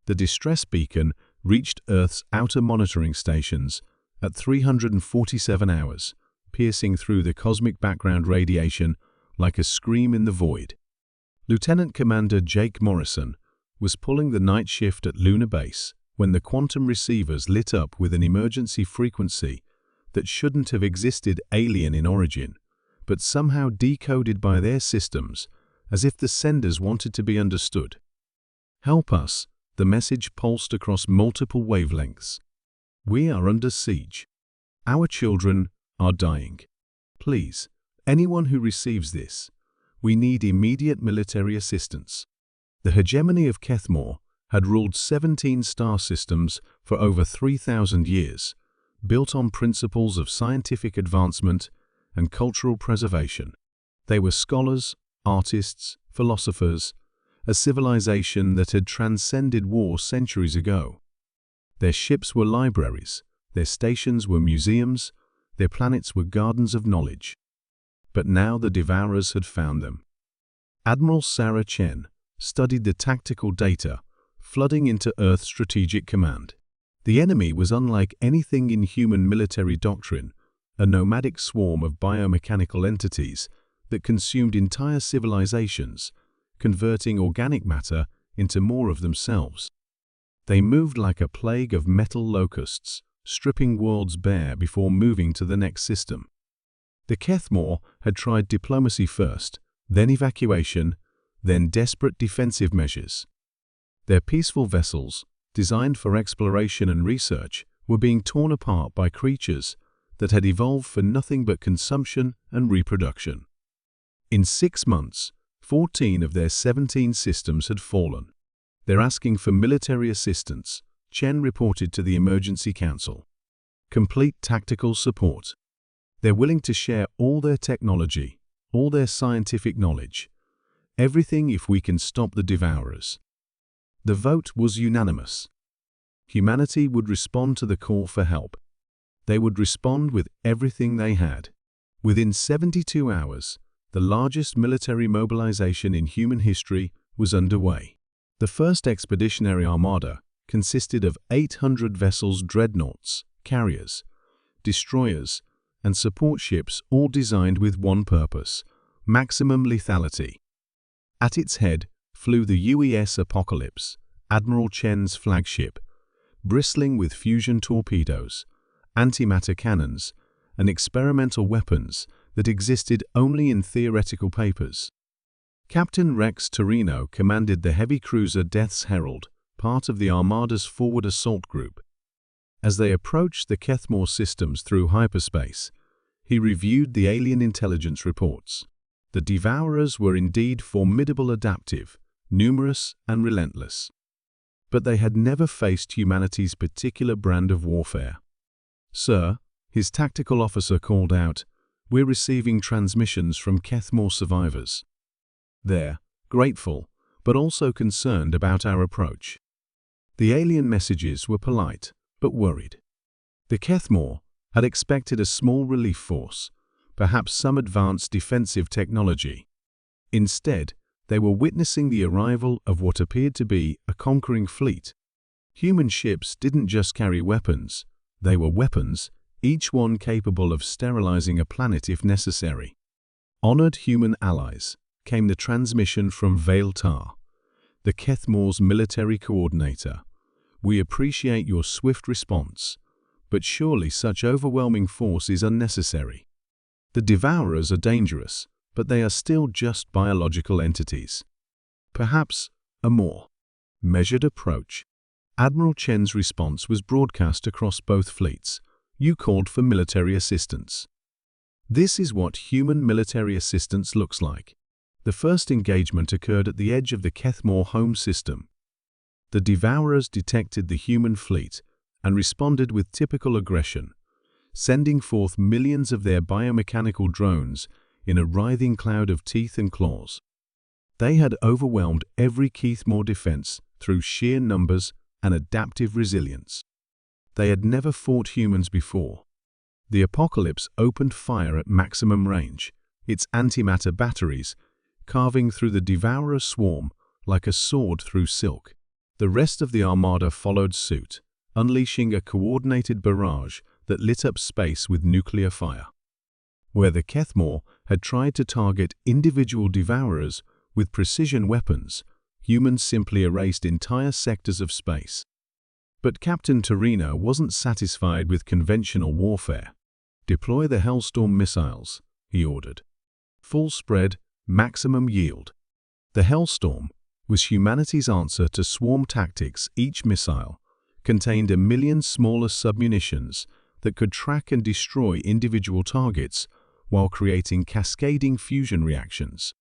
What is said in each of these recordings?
The distress beacon reached Earth's outer monitoring stations at 347 hours, piercing through the cosmic background radiation like a scream in the void. Lieutenant Commander Jake Morrison was pulling the night shift at Lunar Base when the quantum receivers lit up with an emergency frequency that shouldn't have existed, alien in origin, but somehow decoded by their systems as if the senders wanted to be understood. "Help us," the message pulsed across multiple wavelengths. "We are under siege. Our children are dying. Please, anyone who receives this, we need immediate military assistance." The hegemony of Kethmore had ruled 17 star systems for over 3,000 years, built on principles of scientific advancement and cultural preservation. They were scholars, artists, philosophers, a civilization that had transcended war centuries ago. Their ships were libraries, their stations were museums, their planets were gardens of knowledge. But now the Devourers had found them. Admiral Sarah Chen studied the tactical data flooding into Earth's strategic command. The enemy was unlike anything in human military doctrine, a nomadic swarm of biomechanical entities that consumed entire civilizations, converting organic matter into more of themselves. They moved like a plague of metal locusts, stripping worlds bare before moving to the next system. The Kethmore had tried diplomacy first, then evacuation, then desperate defensive measures. Their peaceful vessels, designed for exploration and research, were being torn apart by creatures that had evolved for nothing but consumption and reproduction. In 6 months, 14 of their 17 systems had fallen. "They're asking for military assistance," Chen reported to the Emergency Council. "Complete tactical support. They're willing to share all their technology, all their scientific knowledge. Everything if we can stop the Devourers." The vote was unanimous. Humanity would respond to the call for help. They would respond with everything they had. Within 72 hours, the largest military mobilization in human history was underway. The first expeditionary armada consisted of 800 vessels, dreadnoughts, carriers, destroyers, and support ships, all designed with one purpose: maximum lethality. At its head flew the UES Apocalypse, Admiral Chen's flagship, bristling with fusion torpedoes, antimatter cannons, and experimental weapons that existed only in theoretical papers. Captain Rex Torino commanded the heavy cruiser Death's Herald, part of the Armada's forward assault group. As they approached the Kethmore systems through hyperspace, he reviewed the alien intelligence reports. The Devourers were indeed formidable, adaptive, numerous, and relentless. But they had never faced humanity's particular brand of warfare. "Sir," his tactical officer called out, "we're receiving transmissions from Kethmore survivors. They're grateful, but also concerned about our approach." The alien messages were polite, but worried. The Kethmore had expected a small relief force, perhaps some advanced defensive technology. Instead, they were witnessing the arrival of what appeared to be a conquering fleet. Human ships didn't just carry weapons, they were weapons, each one capable of sterilizing a planet if necessary. "Honored human allies," came the transmission from Vale Tar, the Kethmore's military coordinator. "We appreciate your swift response, but surely such overwhelming force is unnecessary. The Devourers are dangerous, but they are still just biological entities. Perhaps a more measured approach." Admiral Chen's response was broadcast across both fleets. "You called for military assistance. This is what human military assistance looks like." The first engagement occurred at the edge of the Kethmore home system. The Devourers detected the human fleet and responded with typical aggression, sending forth millions of their biomechanical drones in a writhing cloud of teeth and claws. They had overwhelmed every Kethmore defense through sheer numbers and adaptive resilience. They had never fought humans before. The Apocalypse opened fire at maximum range, its antimatter batteries carving through the Devourer swarm like a sword through silk. The rest of the Armada followed suit, unleashing a coordinated barrage that lit up space with nuclear fire. Where the Kethmore had tried to target individual devourers with precision weapons, humans simply erased entire sectors of space. But Captain Torino wasn't satisfied with conventional warfare. "Deploy the Hellstorm missiles," he ordered. "Full spread, maximum yield." The Hellstorm was humanity's answer to swarm tactics. Each missile contained 1,000,000 smaller submunitions that could track and destroy individual targets while creating cascading fusion reactions.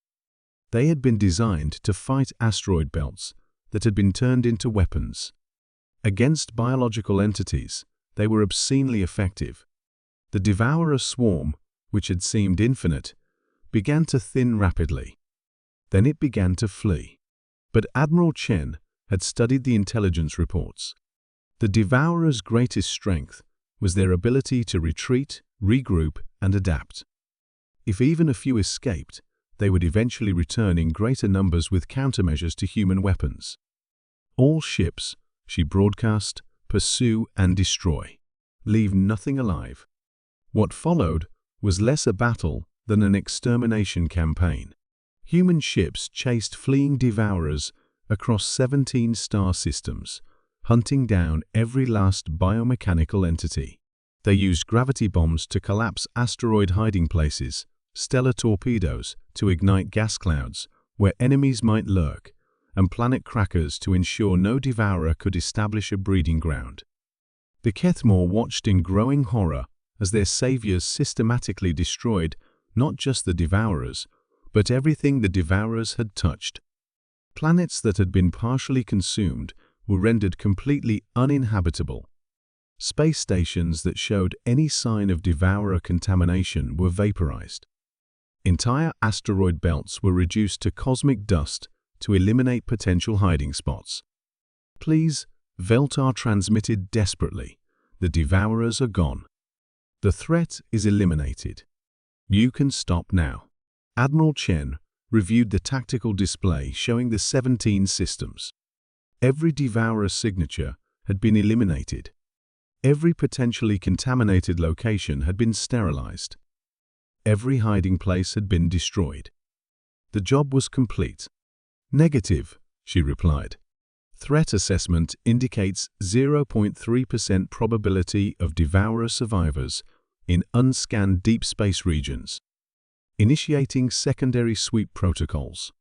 They had been designed to fight asteroid belts that had been turned into weapons. Against biological entities, they were obscenely effective. The Devourer swarm, which had seemed infinite, began to thin rapidly. Then it began to flee. But Admiral Chen had studied the intelligence reports. The Devourer's greatest strength was their ability to retreat, regroup, and adapt. If even a few escaped, they would eventually return in greater numbers with countermeasures to human weapons. "All ships," she broadcast, "pursue and destroy. Leave nothing alive." What followed was less a battle than an extermination campaign. Human ships chased fleeing devourers across 17 star systems, hunting down every last biomechanical entity. They used gravity bombs to collapse asteroid hiding places, stellar torpedoes to ignite gas clouds where enemies might lurk, and planet crackers to ensure no devourer could establish a breeding ground. The Kethmore watched in growing horror as their saviors systematically destroyed not just the devourers, but everything the devourers had touched. Planets that had been partially consumed were rendered completely uninhabitable. Space stations that showed any sign of devourer contamination were vaporized. Entire asteroid belts were reduced to cosmic dust to eliminate potential hiding spots. "Please," Veltar transmitted desperately, "the devourers are gone. The threat is eliminated. You can stop now." Admiral Chen reviewed the tactical display showing the 17 systems. Every devourer signature had been eliminated. Every potentially contaminated location had been sterilized. Every hiding place had been destroyed. The job was complete. "Negative," she replied. "Threat assessment indicates 0.3% probability of devourer survivors in unscanned deep space regions. Initiating secondary sweep protocols."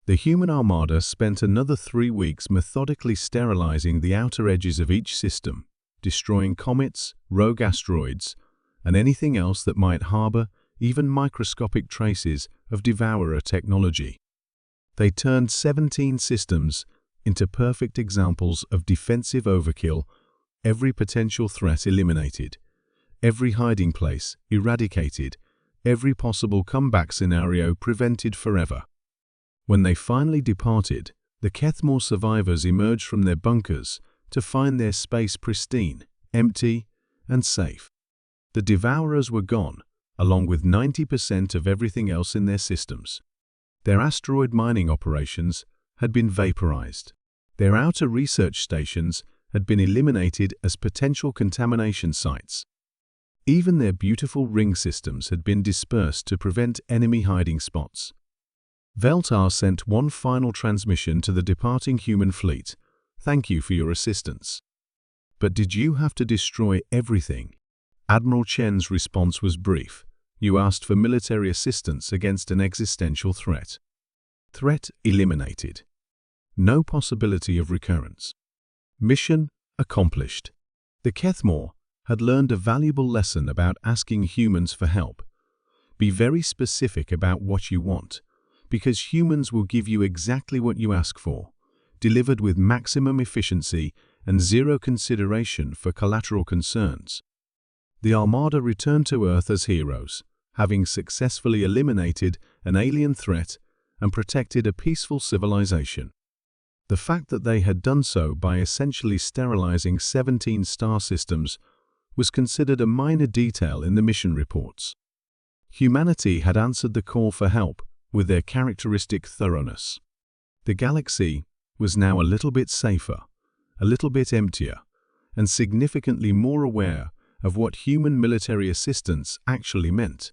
The human armada spent another 3 weeks methodically sterilizing the outer edges of each system, destroying comets, rogue asteroids, and anything else that might harbor even microscopic traces of devourer technology. They turned 17 systems into perfect examples of defensive overkill, every potential threat eliminated, every hiding place eradicated, every possible comeback scenario prevented forever. When they finally departed, the Kethmore survivors emerged from their bunkers to find their space pristine, empty, and safe. The devourers were gone, along with 90% of everything else in their systems. Their asteroid mining operations had been vaporized. Their outer research stations had been eliminated as potential contamination sites. Even their beautiful ring systems had been dispersed to prevent enemy hiding spots. Veltar sent one final transmission to the departing human fleet. "Thank you for your assistance. But did you have to destroy everything?" Admiral Chen's response was brief. "You asked for military assistance against an existential threat. Threat eliminated. No possibility of recurrence. Mission accomplished." The Kethmore had learned a valuable lesson about asking humans for help. Be very specific about what you want, because humans will give you exactly what you ask for, delivered with maximum efficiency and zero consideration for collateral concerns. The Armada returned to Earth as heroes, having successfully eliminated an alien threat and protected a peaceful civilization. The fact that they had done so by essentially sterilizing 17 star systems was considered a minor detail in the mission reports. Humanity had answered the call for help with their characteristic thoroughness. The galaxy was now a little bit safer, a little bit emptier, and significantly more aware of what human military assistance actually meant.